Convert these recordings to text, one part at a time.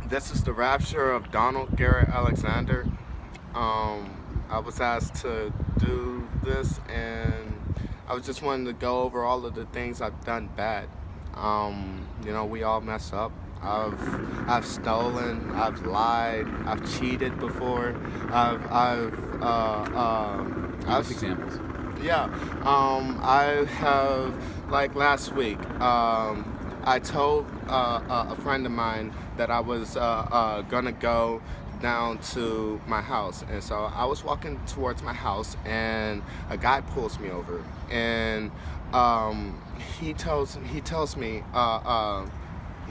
This is the Rapture of Donald Garrett Alexander. I was asked to do this, and I was just wanting to go over all of the things I've done bad. We all mess up. I've stolen, I've lied, I've cheated before. Give us I've examples. Yeah, I have, like last week, I told a friend of mine that I was gonna go down to my house. And so I was walking towards my house, and a guy pulls me over. And um, he tells me,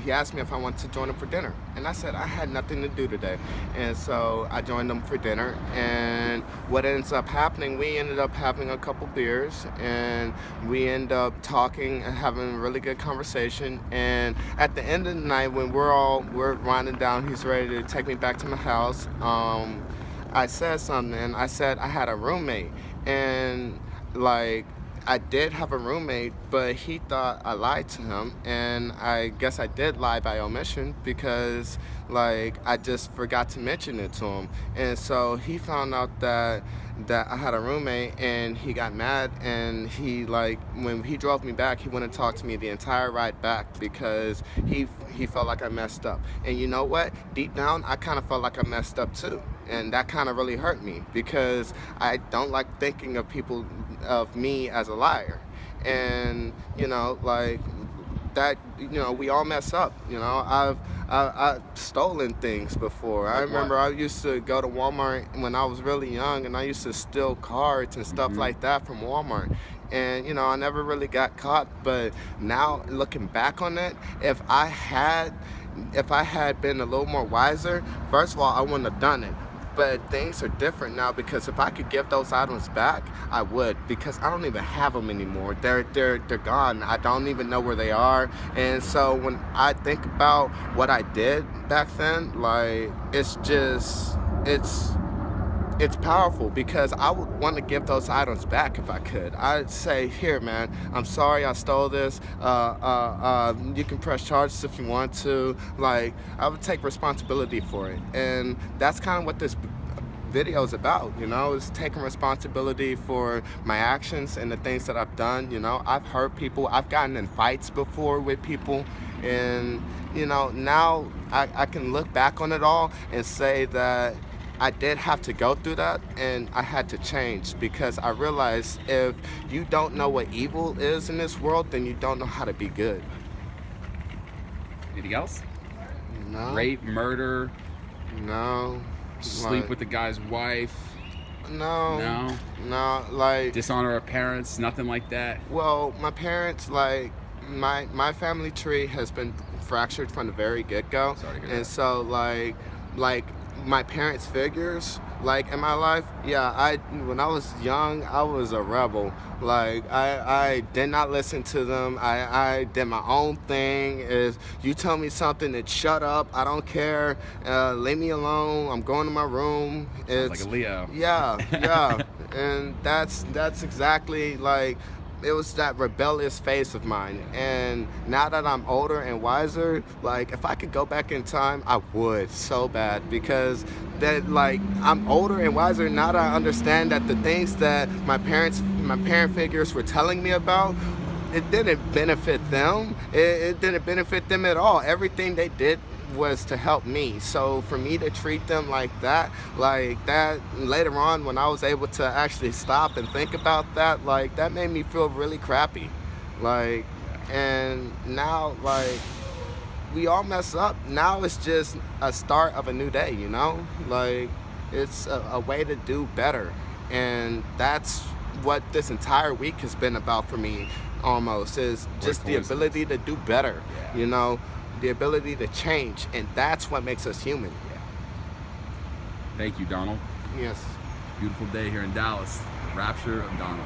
he asked me if I wanted to join him for dinner. And I said I had nothing to do today. And so I joined him for dinner. And what ends up happening, we ended up having a couple beers, and we end up talking and having a really good conversation. And at the end of the night, when we're winding down, he's ready to take me back to my house. I said something. I said I had a roommate. And like, I did have a roommate, but he thought I lied to him, and I guess I did lie by omission because, like, I just forgot to mention it to him. And so he found out that I had a roommate, and he got mad, and he, like, when he drove me back, he wouldn't talk to me the entire ride back because he felt like I messed up. And you know what? Deep down, I kind of felt like I messed up too. And that kind of really hurt me because I don't like thinking of me as a liar. And like that, we all mess up. I've stolen things before. I Like what? remember I used to go to Walmart when I was really young, and I used to steal cards and stuff like that from Walmart. And I never really got caught. But now looking back on it, if I had been a little more wiser, first of all, I wouldn't have done it. But things are different now because if I could give those items back, I would, because I don't even have them anymore. They're gone. I don't even know where they are. And so when I think about what I did back then, like, it's powerful because I would want to give those items back if I could. I'd say, here, man, I'm sorry I stole this. You can press charges if you want to. Like, I would take responsibility for it. And that's kind of what this video is about, is taking responsibility for my actions and the things that I've done. I've hurt people. I've gotten in fights before with people. And, now I can look back on it all and say that I did have to go through that, and I had to change because I realized if you don't know what evil is in this world, then you don't know how to be good. Anything else? No, Rape, murder, no, sleep like, with the guy's wife. no, No. no, like, Dishonor our parents. Nothing like that. well, my parents, like, my family tree has been fractured from the very get-go. Sorry to hear And that. so, like my parents' figures, like, in my life, yeah, when I was young, I was a rebel. Like, I did not listen to them. I did my own thing. Is you tell me something, it's shut up. I don't care. Leave me alone. I'm going to my room. Sounds like It's a Leo. yeah. And that's exactly, like, it was that rebellious phase of mine. And now that I'm older and wiser, like, if I could go back in time, I would so bad, because that, like, I'm older and wiser now that I understand that the things that my parent figures were telling me about, it didn't benefit them. It didn't benefit them at all. Everything they did was to help me. So for me to treat them like that later on, when I was able to actually stop and think about that, like, that made me feel really crappy. Like, and now, like, we all mess up. Now it's just a start of a new day, Like, it's a way to do better. And that's what this entire week has been about for me, almost, is just the ability to do better, Yeah. the ability to change. And that's what makes us human. Yeah. Thank you, Donald. Yes. Beautiful day here in Dallas. Rapture of Donald.